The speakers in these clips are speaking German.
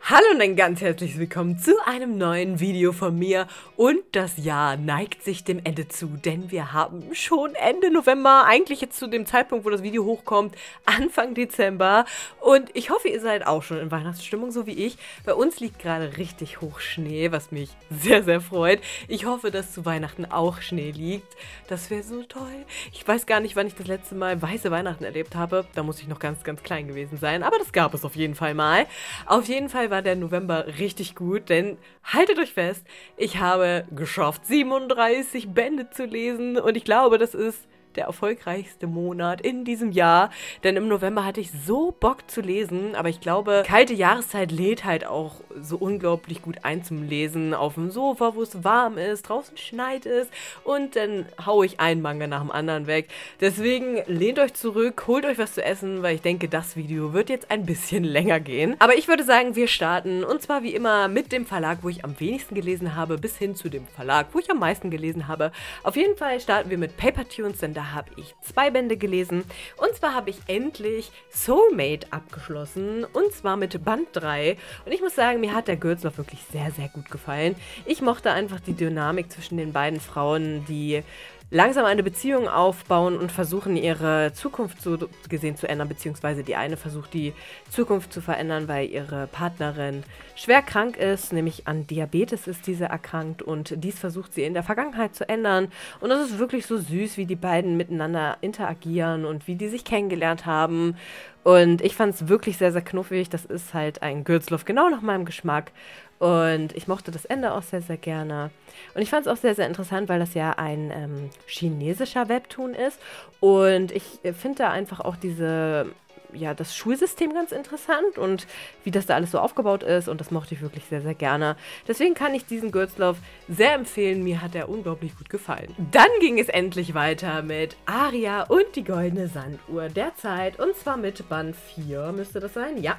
Hallo und ein ganz herzliches Willkommen zu einem neuen Video von mir und das Jahr neigt sich dem Ende zu, denn wir haben schon Ende November, eigentlich jetzt zu dem Zeitpunkt, wo das Video hochkommt, Anfang Dezember und ich hoffe, ihr seid auch schon in Weihnachtsstimmung, so wie ich. Bei uns liegt gerade richtig hoch Schnee, was mich sehr, sehr freut. Ich hoffe, dass zu Weihnachten auch Schnee liegt. Das wäre so toll. Ich weiß gar nicht, wann ich das letzte Mal weiße Weihnachten erlebt habe. Da muss ich noch ganz, ganz klein gewesen sein, aber das gab es auf jeden Fall mal. Auf jeden Fall war der November richtig gut, denn haltet euch fest, ich habe geschafft, 37 Bände zu lesen und ich glaube, das ist der erfolgreichste Monat in diesem Jahr, denn im November hatte ich so Bock zu lesen, aber ich glaube, kalte Jahreszeit lädt halt auch so unglaublich gut ein zum Lesen auf dem Sofa, wo es warm ist, draußen schneit es und dann haue ich einen Manga nach dem anderen weg. Deswegen lehnt euch zurück, holt euch was zu essen, weil ich denke, das Video wird jetzt ein bisschen länger gehen. Aber ich würde sagen, wir starten und zwar wie immer mit dem Verlag, wo ich am wenigsten gelesen habe, bis hin zu dem Verlag, wo ich am meisten gelesen habe. Auf jeden Fall starten wir mit Paper Tunes, denn da habe ich 2 Bände gelesen. Und zwar habe ich endlich Soulmate abgeschlossen. Und zwar mit Band 3. Und ich muss sagen, mir hat der Gürzlauf wirklich sehr, sehr gut gefallen. Ich mochte einfach die Dynamik zwischen den beiden Frauen, die langsam eine Beziehung aufbauen und versuchen, ihre Zukunft so gesehen zu ändern, beziehungsweise die eine versucht, die Zukunft zu verändern, weil ihre Partnerin schwer krank ist, nämlich an Diabetes ist diese erkrankt und dies versucht sie in der Vergangenheit zu ändern und das ist wirklich so süß, wie die beiden miteinander interagieren und wie die sich kennengelernt haben und ich fand es wirklich sehr, sehr knuffig, das ist halt ein Gürzlauf genau nach meinem Geschmack. Und ich mochte das Ende auch sehr, sehr gerne. Und ich fand es auch sehr, sehr interessant, weil das ja ein chinesischer Webtoon ist. Und ich finde da einfach auch das Schulsystem ganz interessant und wie das da alles so aufgebaut ist. Und das mochte ich wirklich sehr, sehr gerne. Deswegen kann ich diesen Gürzlauf sehr empfehlen. Mir hat er unglaublich gut gefallen. Dann ging es endlich weiter mit Aria und die goldene Sanduhr der Zeit. Und zwar mit Band 4 müsste das sein. Ja.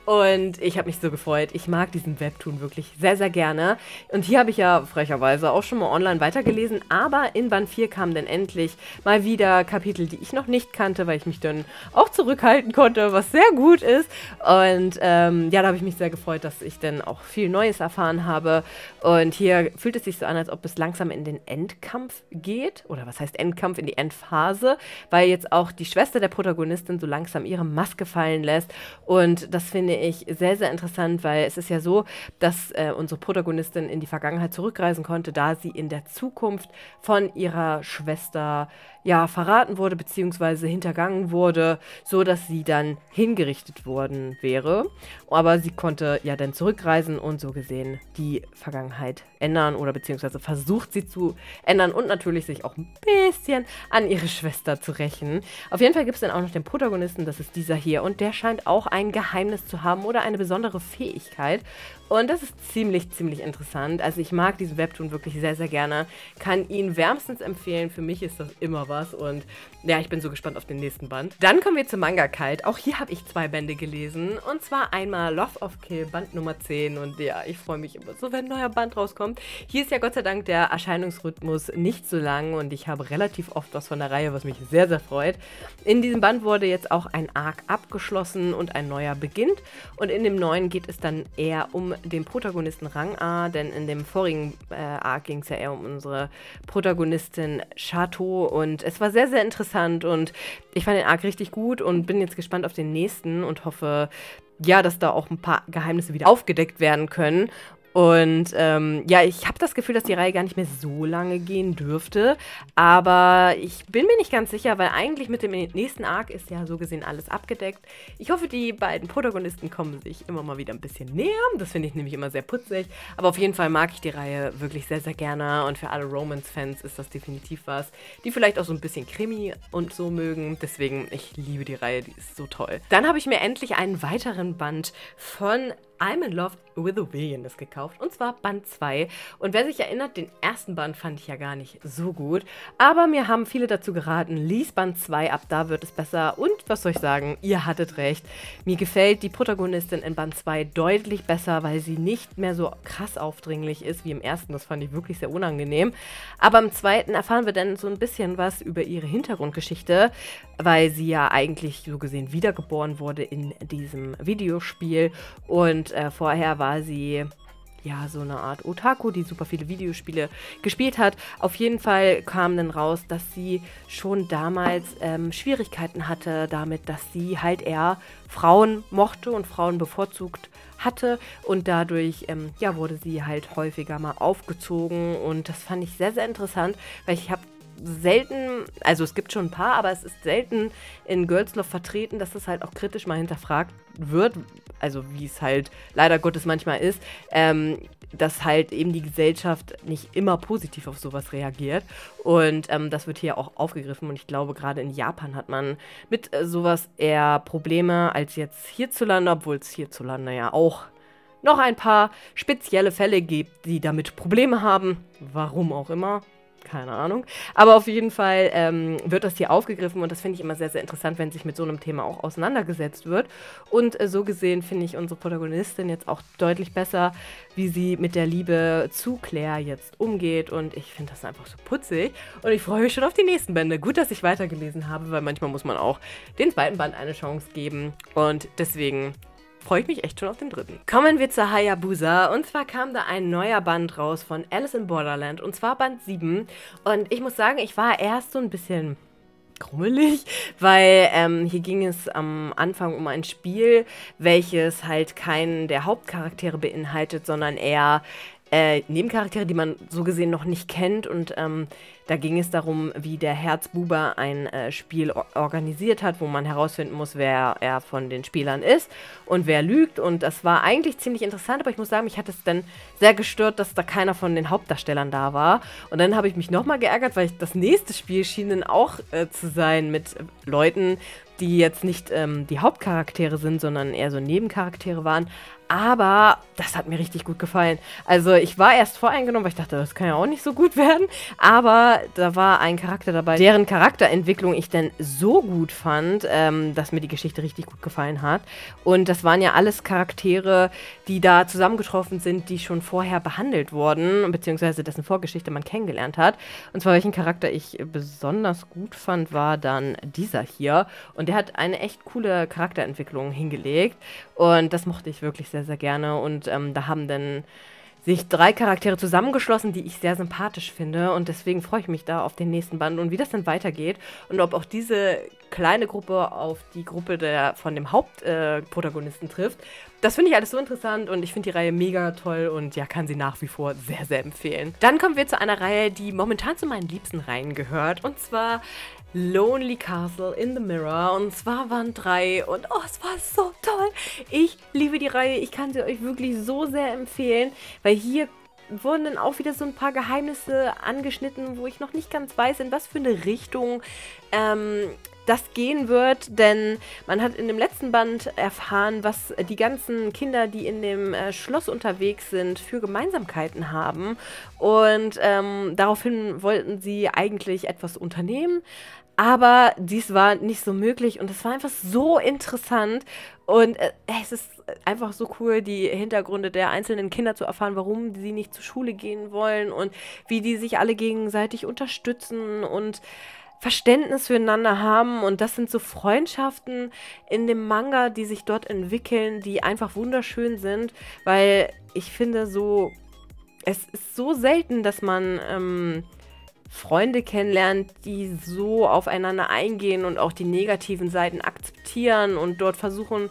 Und ich habe mich so gefreut. Ich mag diesen Webtoon wirklich sehr, sehr gerne. Und hier habe ich ja frecherweise auch schon mal online weitergelesen. Aber in Band 4 kamen dann endlich mal wieder Kapitel, die ich noch nicht kannte, weil ich mich dann auch zurückhalten konnte, was sehr gut ist. Und da habe ich mich sehr gefreut, dass ich dann auch viel Neues erfahren habe. Und hier fühlt es sich so an, als ob es langsam in den Endkampf geht. Oder was heißt Endkampf? In die Endphase. Weil jetzt auch die Schwester der Protagonistin so langsam ihre Maske fallen lässt. Und das finde ich sehr, sehr interessant, weil es ist ja so, dass unsere Protagonistin in die Vergangenheit zurückreisen konnte, da sie in der Zukunft von ihrer Schwester verraten wurde, beziehungsweise hintergangen wurde, so dass sie dann hingerichtet worden wäre. Aber sie konnte ja dann zurückreisen und so gesehen die Vergangenheit ändern oder beziehungsweise versucht sie zu ändern und natürlich sich auch ein bisschen an ihre Schwester zu rächen. Auf jeden Fall gibt es dann auch noch den Protagonisten, das ist dieser hier und der scheint auch ein Geheimnis zu haben oder eine besondere Fähigkeit. Und das ist ziemlich, ziemlich interessant. Also ich mag diesen Webtoon wirklich sehr, sehr gerne. Kann ihn wärmstens empfehlen. Für mich ist das immer was. Und ja, ich bin so gespannt auf den nächsten Band. Dann kommen wir zu Manga Kalt. Auch hier habe ich 2 Bände gelesen. Und zwar einmal Love of Kill, Band Nummer 10. Und ja, ich freue mich immer so, wenn ein neuer Band rauskommt. Hier ist ja Gott sei Dank der Erscheinungsrhythmus nicht so lang. Und ich habe relativ oft was von der Reihe, was mich sehr, sehr freut. In diesem Band wurde jetzt auch ein Arc abgeschlossen und ein neuer beginnt. Und in dem neuen geht es dann eher um den Protagonisten Rang-A, denn in dem vorigen Arc ging es ja eher um unsere Protagonistin Chateau und es war sehr, sehr interessant und ich fand den Arc richtig gut und bin jetzt gespannt auf den nächsten und hoffe, ja, dass da auch ein paar Geheimnisse wieder aufgedeckt werden können. Und ich habe das Gefühl, dass die Reihe gar nicht mehr so lange gehen dürfte, aber ich bin mir nicht ganz sicher, weil eigentlich mit dem nächsten Arc ist ja so gesehen alles abgedeckt. Ich hoffe, die beiden Protagonisten kommen sich immer mal wieder ein bisschen näher, das finde ich nämlich immer sehr putzig, aber auf jeden Fall mag ich die Reihe wirklich sehr, sehr gerne und für alle Romance-Fans ist das definitiv was, die vielleicht auch so ein bisschen Krimi und so mögen, deswegen, ich liebe die Reihe, die ist so toll. Dann habe ich mir endlich einen weiteren Band von I'm in Love with a Villainess gekauft, und zwar Band 2. Und wer sich erinnert, den ersten Band fand ich ja gar nicht so gut, aber mir haben viele dazu geraten, lies Band 2, ab da wird es besser. Und was soll ich sagen, ihr hattet recht. Mir gefällt die Protagonistin in Band 2 deutlich besser, weil sie nicht mehr so krass aufdringlich ist wie im ersten. Das fand ich wirklich sehr unangenehm. Aber im zweiten erfahren wir dann so ein bisschen was über ihre Hintergrundgeschichte, weil sie ja eigentlich so gesehen wiedergeboren wurde in diesem Videospiel und und vorher war sie ja so eine Art Otaku, die super viele Videospiele gespielt hat. Auf jeden Fall kam dann raus, dass sie schon damals Schwierigkeiten hatte damit, dass sie halt eher Frauen mochte und Frauen bevorzugt hatte und dadurch ja, wurde sie halt häufiger mal aufgezogen und das fand ich sehr, sehr interessant, weil ich habe selten, also es gibt schon ein paar, aber es ist selten in Girls Love vertreten, dass das halt auch kritisch mal hinterfragt wird, also wie es halt leider Gottes manchmal ist, dass halt eben die Gesellschaft nicht immer positiv auf sowas reagiert und das wird hier auch aufgegriffen und ich glaube, gerade in Japan hat man mit sowas eher Probleme als jetzt hierzulande, obwohl es hierzulande ja auch noch ein paar spezielle Fälle gibt, die damit Probleme haben, warum auch immer. Keine Ahnung. Aber auf jeden Fall wird das hier aufgegriffen und das finde ich immer sehr, sehr interessant, wenn sich mit so einem Thema auch auseinandergesetzt wird. Und so gesehen finde ich unsere Protagonistin jetzt auch deutlich besser, wie sie mit der Liebe zu Claire jetzt umgeht. Und ich finde das einfach so putzig. Und ich freue mich schon auf die nächsten Bände. Gut, dass ich weitergelesen habe, weil manchmal muss man auch den zweiten Band eine Chance geben. Und deswegen freue ich mich echt schon auf den dritten. Kommen wir zur Hayabusa. Und zwar kam da ein neuer Band raus von Alice in Borderland. Und zwar Band 7. Und ich muss sagen, ich war erst so ein bisschen grummelig, weil hier ging es am Anfang um ein Spiel, welches halt keinen der Hauptcharaktere beinhaltet, sondern eher Nebencharaktere, die man so gesehen noch nicht kennt. Und da ging es darum, wie der Herzbuber ein Spiel organisiert hat, wo man herausfinden muss, wer er von den Spielern ist und wer lügt. Und das war eigentlich ziemlich interessant, aber ich muss sagen, mich hat es dann sehr gestört, dass da keiner von den Hauptdarstellern da war. Und dann habe ich mich nochmal geärgert, weil das nächste Spiel schien dann auch zu sein mit Leuten, die jetzt nicht die Hauptcharaktere sind, sondern eher so Nebencharaktere waren. Aber das hat mir richtig gut gefallen. Also ich war erst voreingenommen, weil ich dachte, das kann ja auch nicht so gut werden. Aber da war ein Charakter dabei, deren Charakterentwicklung ich dann so gut fand, dass mir die Geschichte richtig gut gefallen hat. Und das waren ja alles Charaktere, die da zusammengetroffen sind, die schon vorher behandelt wurden, beziehungsweise dessen Vorgeschichte man kennengelernt hat. Und zwar welchen Charakter ich besonders gut fand, war dann dieser hier. Und der hat eine echt coole Charakterentwicklung hingelegt. Und das mochte ich wirklich sehr, sehr gerne. Und da haben dann sich 3 Charaktere zusammengeschlossen, die ich sehr sympathisch finde. Und deswegen freue ich mich da auf den nächsten Band und wie das dann weitergeht. Und ob auch diese kleine Gruppe auf die Gruppe von dem Hauptprotagonisten trifft. Das finde ich alles so interessant und ich finde die Reihe mega toll und ja, kann sie nach wie vor sehr, sehr empfehlen. Dann kommen wir zu einer Reihe, die momentan zu meinen liebsten Reihen gehört. Und zwar Lonely Castle in the Mirror. Und zwar waren 3 und oh, es war so toll. Ich liebe die Reihe. Ich kann sie euch wirklich so sehr empfehlen, weil hier wurden dann auch wieder so ein paar Geheimnisse angeschnitten, wo ich noch nicht ganz weiß, in was für eine Richtung das gehen wird, denn man hat in dem letzten Band erfahren, was die ganzen Kinder, die in dem Schloss unterwegs sind, für Gemeinsamkeiten haben und daraufhin wollten sie eigentlich etwas unternehmen, aber dies war nicht so möglich und es war einfach so interessant und es ist einfach so cool, die Hintergründe der einzelnen Kinder zu erfahren, warum sie nicht zur Schule gehen wollen und wie die sich alle gegenseitig unterstützen und Verständnis füreinander haben und das sind so Freundschaften in dem Manga, die sich dort entwickeln, die einfach wunderschön sind, weil ich finde so, es ist so selten, dass man Freunde kennenlernt, die so aufeinander eingehen und auch die negativen Seiten akzeptieren und dort versuchen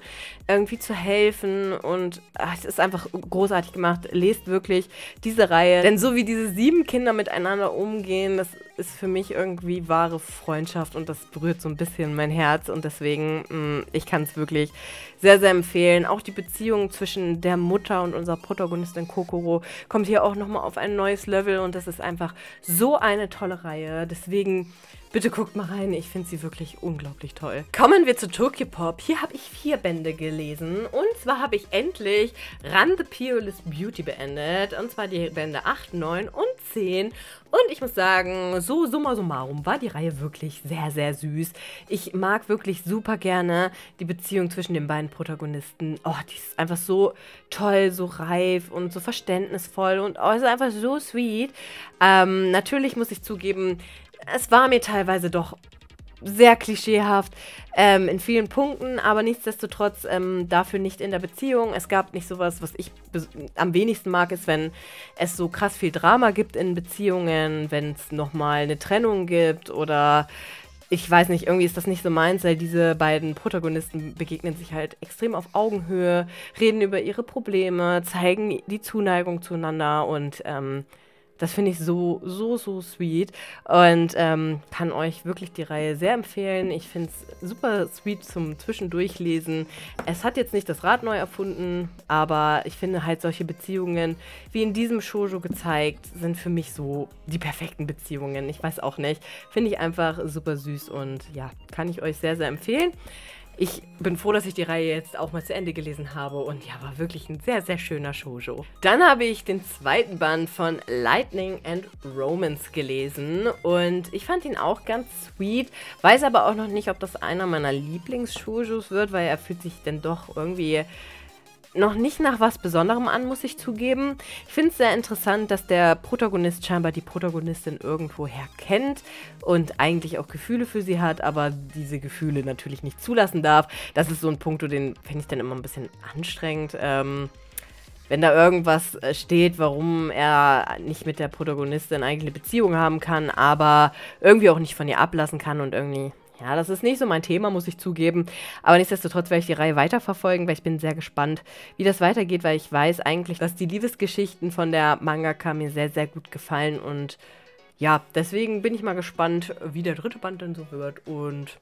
irgendwie zu helfen und es ist einfach großartig gemacht. Lest wirklich diese Reihe, denn so wie diese 7 Kinder miteinander umgehen, das ist für mich irgendwie wahre Freundschaft und das berührt so ein bisschen mein Herz und deswegen, ich kann es wirklich sehr, sehr empfehlen. Auch die Beziehung zwischen der Mutter und unserer Protagonistin Kokoro kommt hier auch nochmal auf ein neues Level und das ist einfach so eine tolle Reihe. Deswegen bitte guckt mal rein, ich finde sie wirklich unglaublich toll. Kommen wir zu Tokyopop. Hier habe ich 4 Bände gelesen und zwar habe ich endlich Run the Peerless Beauty beendet und zwar die Bände 8, 9 und 10 und ich muss sagen, so summa summarum war die Reihe wirklich sehr, sehr süß. Ich mag wirklich super gerne die Beziehung zwischen den beiden Protagonisten. Oh, die ist einfach so toll, so reif und so verständnisvoll und oh, es ist einfach so sweet. Natürlich muss ich zugeben, es war mir teilweise doch sehr klischeehaft in vielen Punkten, aber nichtsdestotrotz dafür nicht in der Beziehung. Es gab nicht sowas, was ich am wenigsten mag, ist, wenn es so krass viel Drama gibt in Beziehungen, wenn es nochmal eine Trennung gibt oder ich weiß nicht, irgendwie ist das nicht so meins, weil diese beiden Protagonisten begegnen sich halt extrem auf Augenhöhe, reden über ihre Probleme, zeigen die Zuneigung zueinander und das finde ich so sweet und kann euch wirklich die Reihe sehr empfehlen. Ich finde es super sweet zum Zwischendurchlesen. Es hat jetzt nicht das Rad neu erfunden, aber ich finde halt solche Beziehungen, wie in diesem Shoujo gezeigt, sind für mich so die perfekten Beziehungen. Ich weiß auch nicht. Finde ich einfach super süß und ja, kann ich euch sehr, sehr empfehlen. Ich bin froh, dass ich die Reihe jetzt auch mal zu Ende gelesen habe und ja, war wirklich ein sehr, sehr schöner Shoujo. Dann habe ich den zweiten Band von Lightning and Romance gelesen und ich fand ihn auch ganz sweet, weiß aber auch noch nicht, ob das einer meiner Lieblings-Shoujos wird, weil er fühlt sich dann doch irgendwie noch nicht nach was Besonderem an, muss ich zugeben. Ich finde es sehr interessant, dass der Protagonist scheinbar die Protagonistin irgendwoher kennt und eigentlich auch Gefühle für sie hat, aber diese Gefühle natürlich nicht zulassen darf. Das ist so ein Punkt, den finde ich dann immer ein bisschen anstrengend. Wenn da irgendwas steht, warum er nicht mit der Protagonistin eigentlich eine Beziehung haben kann, aber irgendwie auch nicht von ihr ablassen kann und irgendwie... Ja, das ist nicht so mein Thema, muss ich zugeben. Aber nichtsdestotrotz werde ich die Reihe weiterverfolgen, weil ich bin sehr gespannt, wie das weitergeht, weil ich weiß eigentlich, dass die Liebesgeschichten von der Mangaka mir sehr, sehr gut gefallen. Und ja, deswegen bin ich mal gespannt, wie der dritte Band denn so wird. Und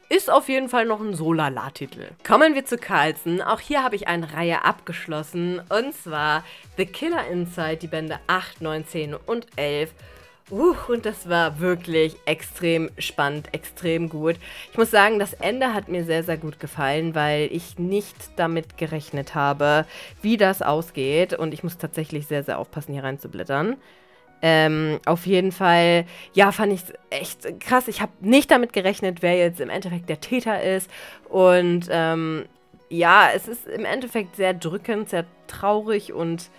ist auf jeden Fall noch ein So-Lala-Titel. Kommen wir zu Carlsen. Auch hier habe ich eine Reihe abgeschlossen. Und zwar The Killer Inside, die Bände 8, 9, 10 und 11. Und das war wirklich extrem spannend, extrem gut. Ich muss sagen, das Ende hat mir sehr, sehr gut gefallen, weil ich nicht damit gerechnet habe, wie das ausgeht. Und ich muss tatsächlich sehr, sehr aufpassen, hier reinzublättern. Auf jeden Fall, ja, fand ich es echt krass. Ich habe nicht damit gerechnet, wer jetzt im Endeffekt der Täter ist. Und ja, es ist im Endeffekt sehr drückend, sehr traurig und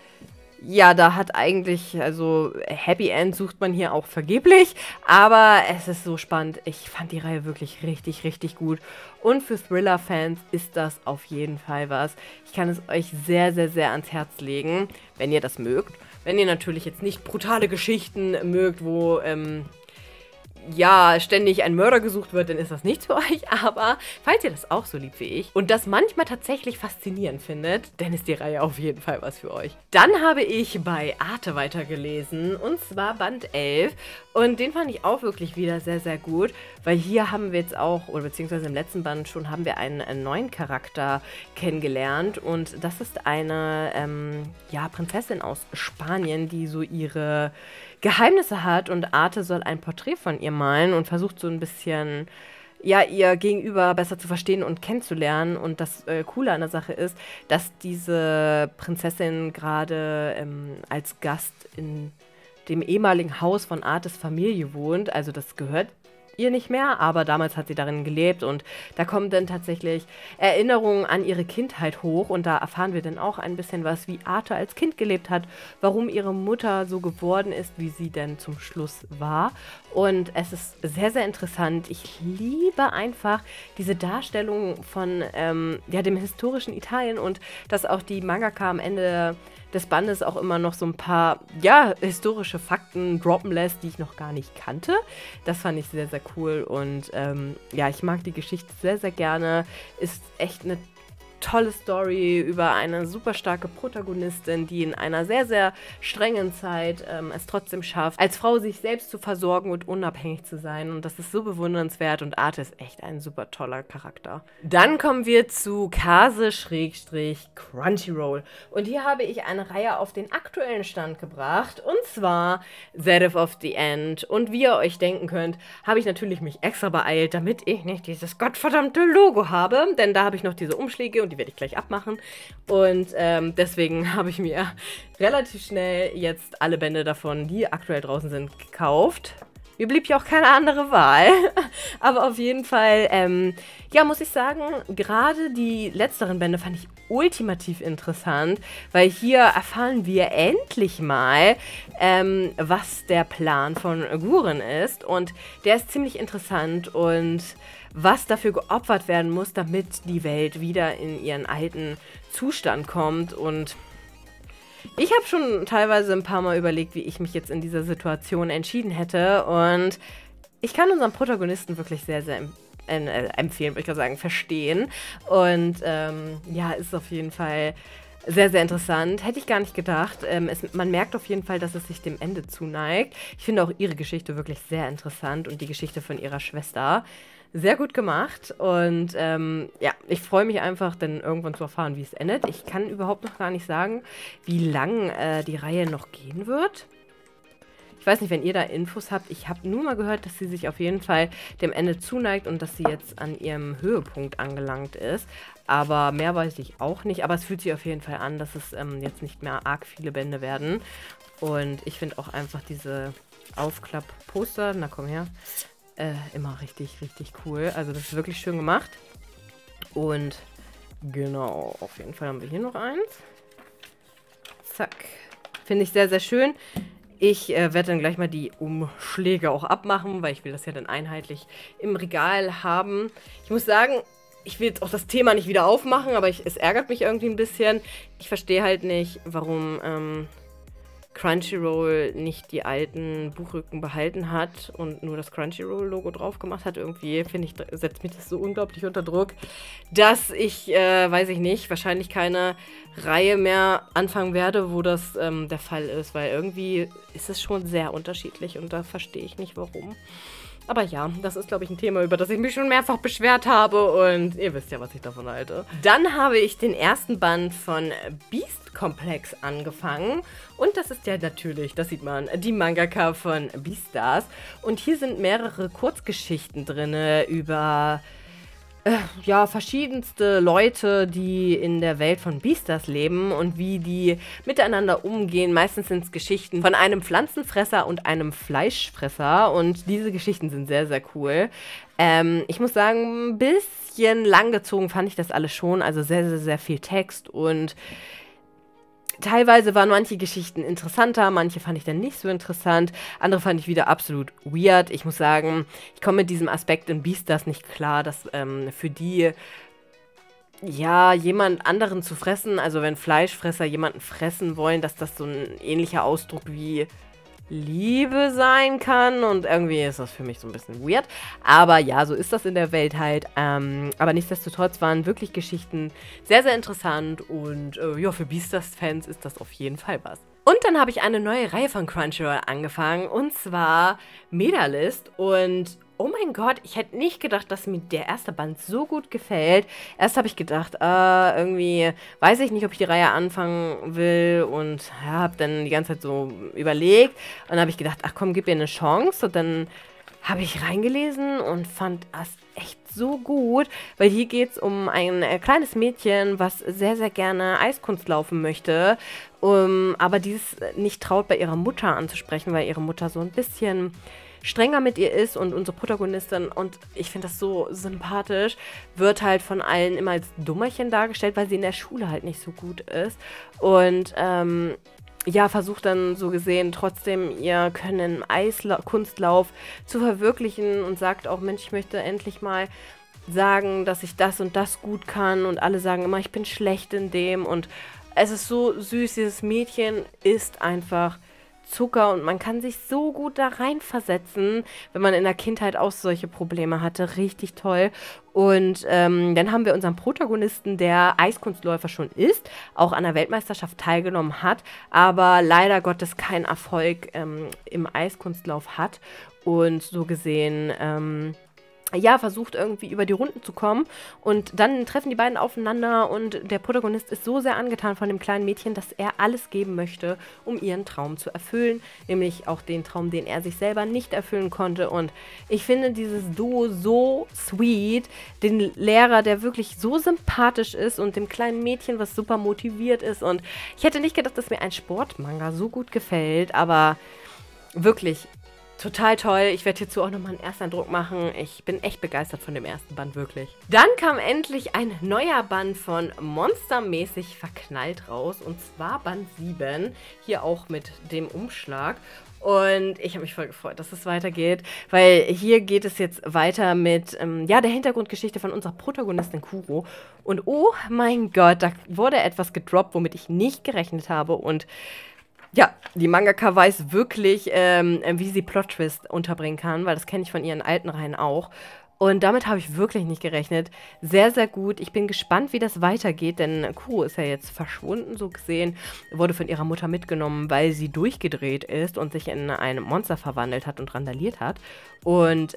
ja, da hat eigentlich, also Happy End sucht man hier auch vergeblich, aber es ist so spannend. Ich fand die Reihe wirklich richtig, richtig gut. Und für Thriller-Fans ist das auf jeden Fall was. Ich kann es euch sehr, sehr, sehr ans Herz legen, wenn ihr das mögt. Wenn ihr natürlich jetzt nicht brutale Geschichten mögt, wo ja, ständig ein Mörder gesucht wird, dann ist das nichts für euch. Aber falls ihr das auch so liebt wie ich und das manchmal tatsächlich faszinierend findet, dann ist die Reihe auf jeden Fall was für euch. Dann habe ich bei Arte weitergelesen und zwar Band 11 und den fand ich auch wirklich wieder sehr, sehr gut, weil hier haben wir jetzt auch, oder beziehungsweise im letzten Band schon, haben wir einen neuen Charakter kennengelernt und das ist eine ja, Prinzessin aus Spanien, die so ihre Geheimnisse hat und Arte soll ein Porträt von ihr malen und versucht so ein bisschen, ja, ihr Gegenüber besser zu verstehen und kennenzulernen. Und das Coole an der Sache ist, dass diese Prinzessin gerade als Gast in dem ehemaligen Haus von Artes Familie wohnt. Also das gehört ihr nicht mehr, aber damals hat sie darin gelebt und da kommen dann tatsächlich Erinnerungen an ihre Kindheit hoch und da erfahren wir dann auch ein bisschen was, wie Arte als Kind gelebt hat, warum ihre Mutter so geworden ist, wie sie denn zum Schluss war und es ist sehr, sehr interessant. Ich liebe einfach diese Darstellung von ja, dem historischen Italien und dass auch die Mangaka am Ende des Bandes auch immer noch so ein paar, ja, historische Fakten droppen lässt, die ich noch gar nicht kannte. Das fand ich sehr, sehr cool und ja, ich mag die Geschichte sehr, sehr gerne. Ist echt eine tolle Story über eine super starke Protagonistin, die in einer sehr, sehr strengen Zeit es trotzdem schafft, als Frau sich selbst zu versorgen und unabhängig zu sein. Und das ist so bewundernswert und Arte ist echt ein super toller Charakter. Dann kommen wir zu Kase-Crunchyroll. Und hier habe ich eine Reihe auf den aktuellen Stand gebracht und zwar Serif of the End. Und wie ihr euch denken könnt, habe ich natürlich mich extra beeilt, damit ich nicht dieses gottverdammte Logo habe, denn da habe ich noch diese Umschläge und die werde ich gleich abmachen. Und deswegen habe ich mir relativ schnell jetzt alle Bände davon, die aktuell draußen sind, gekauft. Mir blieb ja auch keine andere Wahl. Aber auf jeden Fall, ja, muss ich sagen, gerade die letzteren Bände fand ich ultimativ interessant, weil hier erfahren wir endlich mal, was der Plan von Gurren ist. Und der ist ziemlich interessant und was dafür geopfert werden muss, damit die Welt wieder in ihren alten Zustand kommt. Und ich habe schon teilweise ein paar Mal überlegt, wie ich mich jetzt in dieser Situation entschieden hätte. Und ich kann unseren Protagonisten wirklich sehr, sehr empfehlen, würde ich gerade sagen, verstehen. Und ja, ist auf jeden Fall sehr, sehr interessant. Hätte ich gar nicht gedacht. Man merkt auf jeden Fall, dass es sich dem Ende zuneigt. Ich finde auch ihre Geschichte wirklich sehr interessant und die Geschichte von ihrer Schwester. Sehr gut gemacht und ja, ich freue mich einfach, dann irgendwann zu erfahren, wie es endet. Ich kann überhaupt noch gar nicht sagen, wie lang die Reihe noch gehen wird. Ich weiß nicht, wenn ihr da Infos habt. Ich habe nur mal gehört, dass sie sich auf jeden Fall dem Ende zuneigt und dass sie jetzt an ihrem Höhepunkt angelangt ist. Aber mehr weiß ich auch nicht. Aber es fühlt sich auf jeden Fall an, dass es jetzt nicht mehr arg viele Bände werden. Und ich finde auch einfach diese Aufklapp-Poster, na komm her, immer richtig, richtig cool. Also das ist wirklich schön gemacht. Und genau, auf jeden Fall haben wir hier noch eins. Zack. Finde ich sehr, sehr schön. Ich werde dann gleich mal die Umschläge auch abmachen, weil ich will das ja dann einheitlich im Regal haben. Ich muss sagen, ich will jetzt auch das Thema nicht wieder aufmachen, aber es ärgert mich irgendwie ein bisschen. Ich verstehe halt nicht, warum Crunchyroll nicht die alten Buchrücken behalten hat und nur das Crunchyroll-Logo drauf gemacht hat. Irgendwie, finde ich, setzt mich das so unglaublich unter Druck, dass ich, weiß ich nicht, wahrscheinlich keine Reihe mehr anfangen werde, wo das der Fall ist, weil irgendwie ist es schon sehr unterschiedlich und da verstehe ich nicht, warum. Aber ja, das ist, glaube ich, ein Thema, über das ich mich schon mehrfach beschwert habe und ihr wisst ja, was ich davon halte. Dann habe ich den ersten Band von Beast Complex angefangen und das ist ja natürlich, das sieht man, die Mangaka von Beastars und hier sind mehrere Kurzgeschichten drin über ja, verschiedenste Leute, die in der Welt von Beastars leben und wie die miteinander umgehen. Meistens sind es Geschichten von einem Pflanzenfresser und einem Fleischfresser und diese Geschichten sind sehr, sehr cool. Ich muss sagen, ein bisschen langgezogen fand ich das alles schon, also sehr, sehr, sehr viel Text und teilweise waren manche Geschichten interessanter, manche fand ich dann nicht so interessant, andere fand ich wieder absolut weird. Ich muss sagen, ich komme mit diesem Aspekt in Beastars nicht klar, dass für die, ja, jemand anderen zu fressen, also wenn Fleischfresser jemanden fressen wollen, dass das so ein ähnlicher Ausdruck wie Liebe sein kann und irgendwie ist das für mich so ein bisschen weird. Aber ja, so ist das in der Welt halt. Aber nichtsdestotrotz waren wirklich Geschichten sehr, sehr interessant und ja, für Beastars-Fans ist das auf jeden Fall was. Und dann habe ich eine neue Reihe von Crunchyroll angefangen und zwar Medalist und oh mein Gott, ich hätte nicht gedacht, dass mir der erste Band so gut gefällt. Erst habe ich gedacht, irgendwie weiß ich nicht, ob ich die Reihe anfangen will und ja, habe dann die ganze Zeit so überlegt und dann habe ich gedacht, ach komm, gib mir eine Chance und dann habe ich reingelesen und fand das echt so gut, weil hier geht es um ein kleines Mädchen, was sehr, sehr gerne Eiskunst laufen möchte, aber dies nicht traut, bei ihrer Mutter anzusprechen, weil ihre Mutter so ein bisschen strenger mit ihr ist und unsere Protagonistin, und ich finde das so sympathisch, wird halt von allen immer als Dummerchen dargestellt, weil sie in der Schule halt nicht so gut ist und ja, versucht dann so gesehen trotzdem ihr Können im Eiskunstlauf zu verwirklichen und sagt auch, Mensch, ich möchte endlich mal sagen, dass ich das und das gut kann und alle sagen immer, ich bin schlecht in dem und es ist so süß, dieses Mädchen ist einfach Zucker und man kann sich so gut da reinversetzen, wenn man in der Kindheit auch solche Probleme hatte. Richtig toll. Und dann haben wir unseren Protagonisten, der Eiskunstläufer schon ist, auch an der Weltmeisterschaft teilgenommen hat, aber leider Gottes keinen Erfolg im Eiskunstlauf hat und so gesehen ja, versucht irgendwie über die Runden zu kommen und dann treffen die beiden aufeinander und der Protagonist ist so sehr angetan von dem kleinen Mädchen, dass er alles geben möchte, um ihren Traum zu erfüllen, nämlich auch den Traum, den er sich selber nicht erfüllen konnte und ich finde dieses Duo so sweet, den Lehrer, der wirklich so sympathisch ist und dem kleinen Mädchen, was super motiviert ist und ich hätte nicht gedacht, dass mir ein Sportmanga so gut gefällt, aber wirklich total toll. Ich werde hierzu auch nochmal einen Ersteindruck machen. Ich bin echt begeistert von dem ersten Band, wirklich. Dann kam endlich ein neuer Band von Monstermäßig verknallt raus. Und zwar Band 7. Hier auch mit dem Umschlag. Und ich habe mich voll gefreut, dass es weitergeht, weil hier geht es jetzt weiter mit ja, der Hintergrundgeschichte von unserer Protagonistin Kuro. Und oh mein Gott, da wurde etwas gedroppt, womit ich nicht gerechnet habe. Und ja, die Mangaka weiß wirklich, wie sie Plot-Twist unterbringen kann, weil das kenne ich von ihren alten Reihen auch. Und damit habe ich wirklich nicht gerechnet. Sehr, sehr gut. Ich bin gespannt, wie das weitergeht, denn Kuro ist ja jetzt verschwunden, so gesehen. Wurde von ihrer Mutter mitgenommen, weil sie durchgedreht ist und sich in ein Monster verwandelt hat und randaliert hat. Und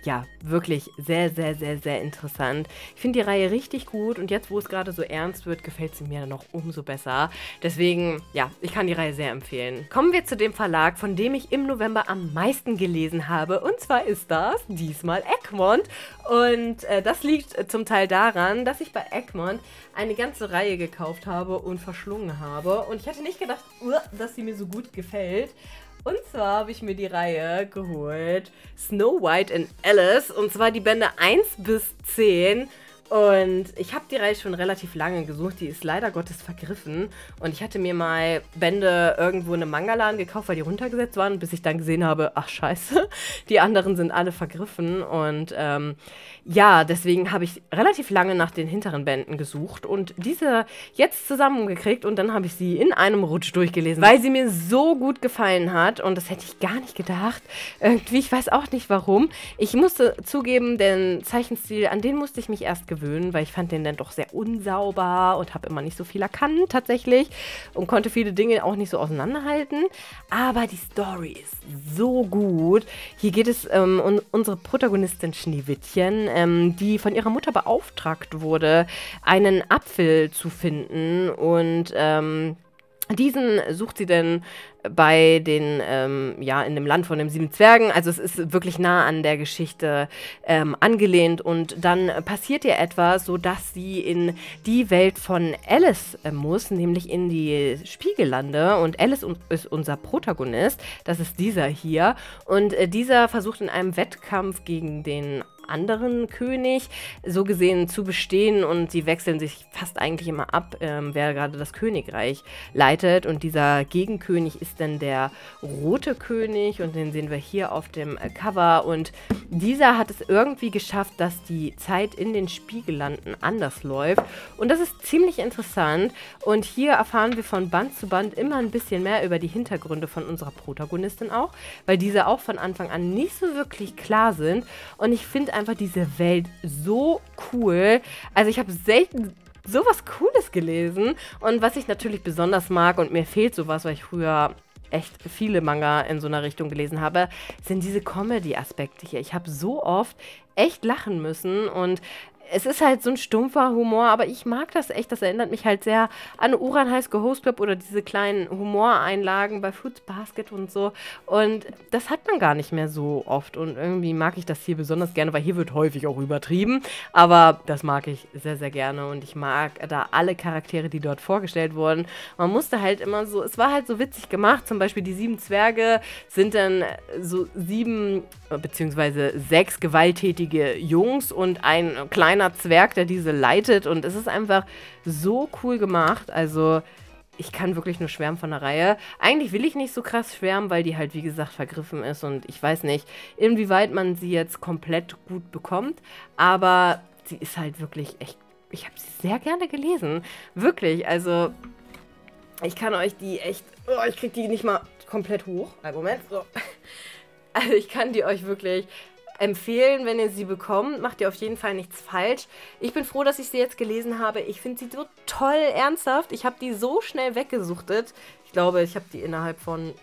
ja, wirklich sehr, sehr, sehr, sehr interessant. Ich finde die Reihe richtig gut und jetzt, wo es gerade so ernst wird, gefällt sie mir noch umso besser. Deswegen, ja, ich kann die Reihe sehr empfehlen. Kommen wir zu dem Verlag, von dem ich im November am meisten gelesen habe. Und zwar ist das diesmal Egmont. Und das liegt zum Teil daran, dass ich bei Egmont eine ganze Reihe gekauft habe und verschlungen habe. Und ich hätte nicht gedacht, dass sie mir so gut gefällt. Und zwar habe ich mir die Reihe geholt, Snow White and Alice, und zwar die Bände 1 bis 10. Und ich habe die Reihe schon relativ lange gesucht, die ist leider Gottes vergriffen. Und ich hatte mir mal Bände irgendwo in einem Mangaladen gekauft, weil die runtergesetzt waren, bis ich dann gesehen habe, ach scheiße, die anderen sind alle vergriffen. Und ja, deswegen habe ich relativ lange nach den hinteren Bänden gesucht und diese jetzt zusammengekriegt und dann habe ich sie in einem Rutsch durchgelesen, weil sie mir so gut gefallen hat und das hätte ich gar nicht gedacht. Irgendwie, ich weiß auch nicht warum. Ich musste zugeben, den Zeichenstil, an den musste ich mich erst gewöhnen, weil ich fand den dann doch sehr unsauber und habe immer nicht so viel erkannt tatsächlich und konnte viele Dinge auch nicht so auseinanderhalten. Aber die Story ist so gut. Hier geht es um unsere Protagonistin Schneewittchen, die von ihrer Mutter beauftragt wurde, einen Apfel zu finden und diesen sucht sie dann bei den, ja, in dem Land von den 7 Zwergen. Also es ist wirklich nah an der Geschichte angelehnt und dann passiert ihr etwas, sodass sie in die Welt von Alice muss, nämlich in die Spiegellande und Alice ist unser Protagonist, das ist dieser hier und dieser versucht in einem Wettkampf gegen den anderen König so gesehen zu bestehen und sie wechseln sich fast eigentlich immer ab, wer gerade das Königreich leitet und dieser Gegenkönig ist dann der rote König und den sehen wir hier auf dem Cover und dieser hat es irgendwie geschafft, dass die Zeit in den Spiegellanden anders läuft und das ist ziemlich interessant und hier erfahren wir von Band zu Band immer ein bisschen mehr über die Hintergründe von unserer Protagonistin auch, weil diese auch von Anfang an nicht so wirklich klar sind und ich finde einfach diese Welt so cool. Also ich habe selten sowas Cooles gelesen und was ich natürlich besonders mag und mir fehlt sowas, weil ich früher echt viele Manga in so einer Richtung gelesen habe, sind diese Comedy-Aspekte hier. Ich habe so oft echt lachen müssen und es ist halt so ein stumpfer Humor, aber ich mag das echt. Das erinnert mich halt sehr an Ouran High School Host Club oder diese kleinen Humoreinlagen bei Fruits Basket und so. Und das hat man gar nicht mehr so oft. Und irgendwie mag ich das hier besonders gerne, weil hier wird häufig auch übertrieben. Aber das mag ich sehr, sehr gerne. Und ich mag da alle Charaktere, die dort vorgestellt wurden. Man musste halt immer so, es war halt so witzig gemacht. Zum Beispiel die 7 Zwerge sind dann so 7 beziehungsweise 6 gewalttätige Jungs und ein kleiner Zwerg, der diese leitet und es ist einfach so cool gemacht, also ich kann wirklich nur schwärmen von der Reihe. Eigentlich will ich nicht so krass schwärmen, weil die halt wie gesagt vergriffen ist und ich weiß nicht, inwieweit man sie jetzt komplett gut bekommt, aber sie ist halt wirklich echt, ich habe sie sehr gerne gelesen, wirklich, also ich kann euch die echt, oh, ich krieg die nicht mal komplett hoch, einen Moment, so. Also ich kann die euch wirklich empfehlen, wenn ihr sie bekommt. Macht ihr auf jeden Fall nichts falsch. Ich bin froh, dass ich sie jetzt gelesen habe. Ich finde sie so toll ernsthaft. Ich habe die so schnell weggesuchtet. Ich glaube, ich habe die innerhalb von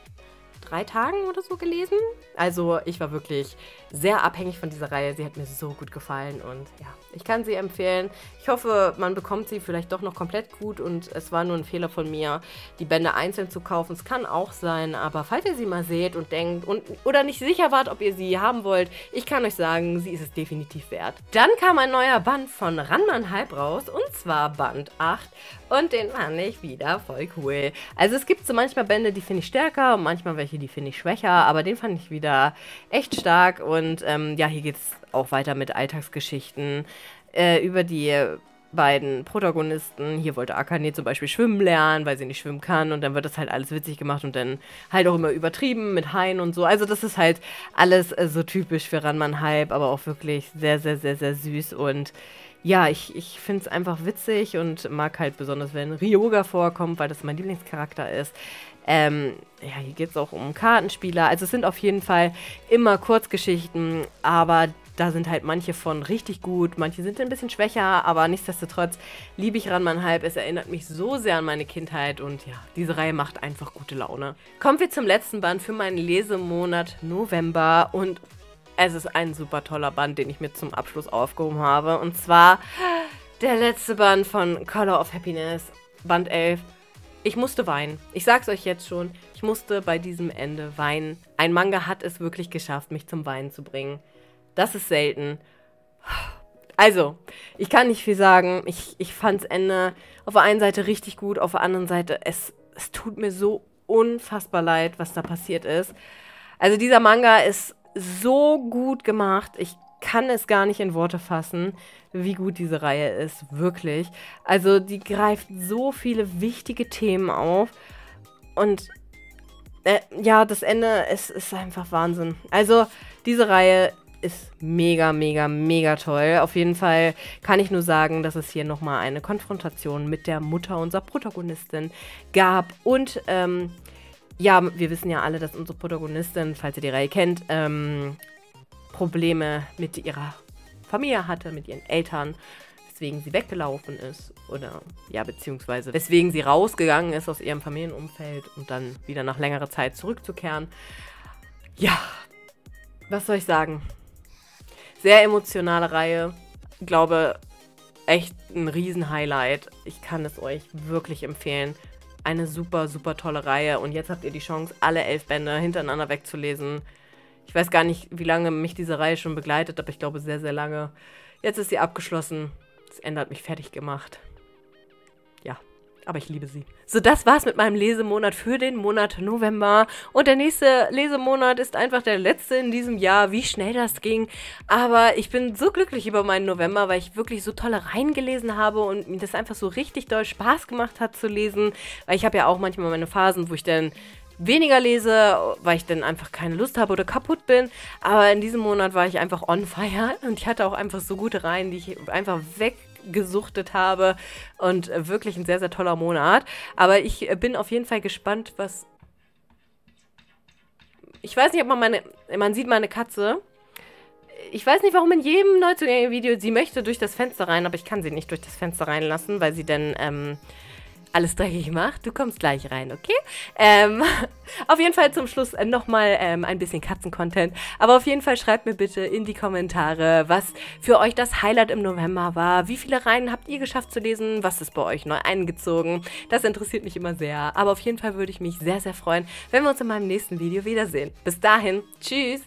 3 Tagen oder so gelesen. Also ich war wirklich sehr abhängig von dieser Reihe. Sie hat mir so gut gefallen und ja, ich kann sie empfehlen. Ich hoffe, man bekommt sie vielleicht doch noch komplett gut und es war nur ein Fehler von mir, die Bände einzeln zu kaufen. Es kann auch sein, aber falls ihr sie mal seht und denkt oder nicht sicher wart, ob ihr sie haben wollt, ich kann euch sagen, sie ist es definitiv wert. Dann kam ein neuer Band von Ranma Hype raus und zwar Band 8 und den fand ich wieder voll cool. Also es gibt so manchmal Bände, die finde ich stärker und manchmal welche welche, die finde ich schwächer, aber den fand ich wieder echt stark. Und ja, hier geht es auch weiter mit Alltagsgeschichten über die beiden Protagonisten. Hier wollte Akane zum Beispiel schwimmen lernen, weil sie nicht schwimmen kann. Und dann wird das halt alles witzig gemacht und dann halt auch immer übertrieben mit Haien und so. Also das ist halt alles so typisch für Ranma Hype, aber auch wirklich sehr, sehr, sehr, sehr süß. Und ja, ich finde es einfach witzig und mag halt besonders, wenn Ryoga vorkommt, weil das mein Lieblingscharakter ist. Ja, hier geht es auch um Kartenspieler. Also es sind auf jeden Fall immer Kurzgeschichten, aber da sind halt manche von richtig gut, manche sind ein bisschen schwächer, aber nichtsdestotrotz liebe ich Ranma Hype. Es erinnert mich so sehr an meine Kindheit und ja, diese Reihe macht einfach gute Laune. Kommen wir zum letzten Band für meinen Lesemonat November und es ist ein super toller Band, den ich mir zum Abschluss aufgehoben habe. Und zwar der letzte Band von Color of Happiness, Band 11. Ich musste weinen. Ich sag's euch jetzt schon, ich musste bei diesem Ende weinen. Ein Manga hat es wirklich geschafft, mich zum Weinen zu bringen. Das ist selten. Also, ich kann nicht viel sagen. Ich fand's Ende auf der einen Seite richtig gut, auf der anderen Seite, es tut mir so unfassbar leid, was da passiert ist. Also dieser Manga ist so gut gemacht. Ich kann es gar nicht in Worte fassen, wie gut diese Reihe ist. Wirklich. Also die greift so viele wichtige Themen auf. Und ja, das Ende ist einfach Wahnsinn. Also diese Reihe ist mega, mega, mega toll. Auf jeden Fall kann ich nur sagen, dass es hier nochmal eine Konfrontation mit der Mutter unserer Protagonistin gab. Und ja, wir wissen ja alle, dass unsere Protagonistin, falls ihr die Reihe kennt, Probleme mit ihrer Familie hatte, mit ihren Eltern, weswegen sie weggelaufen ist oder ja, beziehungsweise weswegen sie rausgegangen ist aus ihrem Familienumfeld und dann wieder nach längerer Zeit zurückzukehren. Ja, was soll ich sagen? Sehr emotionale Reihe. Ich glaube, echt ein Riesen-Highlight. Ich kann es euch wirklich empfehlen. Eine super, super tolle Reihe. Und jetzt habt ihr die Chance, alle 11 Bände hintereinander wegzulesen. Ich weiß gar nicht, wie lange mich diese Reihe schon begleitet, aber ich glaube sehr, sehr lange. Jetzt ist sie abgeschlossen. Das Ende hat mich fertig gemacht. Ja, aber ich liebe sie. So, das war's mit meinem Lesemonat für den Monat November. Und der nächste Lesemonat ist einfach der letzte in diesem Jahr. Wie schnell das ging. Aber ich bin so glücklich über meinen November, weil ich wirklich so tolle Reihen gelesen habe und mir das einfach so richtig doll Spaß gemacht hat zu lesen. Weil ich habe ja auch manchmal meine Phasen, wo ich dann weniger lese, weil ich dann einfach keine Lust habe oder kaputt bin. Aber in diesem Monat war ich einfach on fire und ich hatte auch einfach so gute Reihen, die ich einfach weggesuchtet habe und wirklich ein sehr, sehr toller Monat. Aber ich bin auf jeden Fall gespannt, was... Ich weiß nicht, ob man sieht meine Katze. Ich weiß nicht, warum in jedem Neuzugänge-Video sie möchte durch das Fenster rein, aber ich kann sie nicht durch das Fenster reinlassen, weil sie dann alles dreckig macht. Du kommst gleich rein, okay? Auf jeden Fall zum Schluss nochmal ein bisschen Katzen-Content. Aber auf jeden Fall schreibt mir bitte in die Kommentare, was für euch das Highlight im November war. Wie viele Reihen habt ihr geschafft zu lesen? Was ist bei euch neu eingezogen? Das interessiert mich immer sehr. Aber auf jeden Fall würde ich mich sehr, sehr freuen, wenn wir uns in meinem nächsten Video wiedersehen. Bis dahin, tschüss!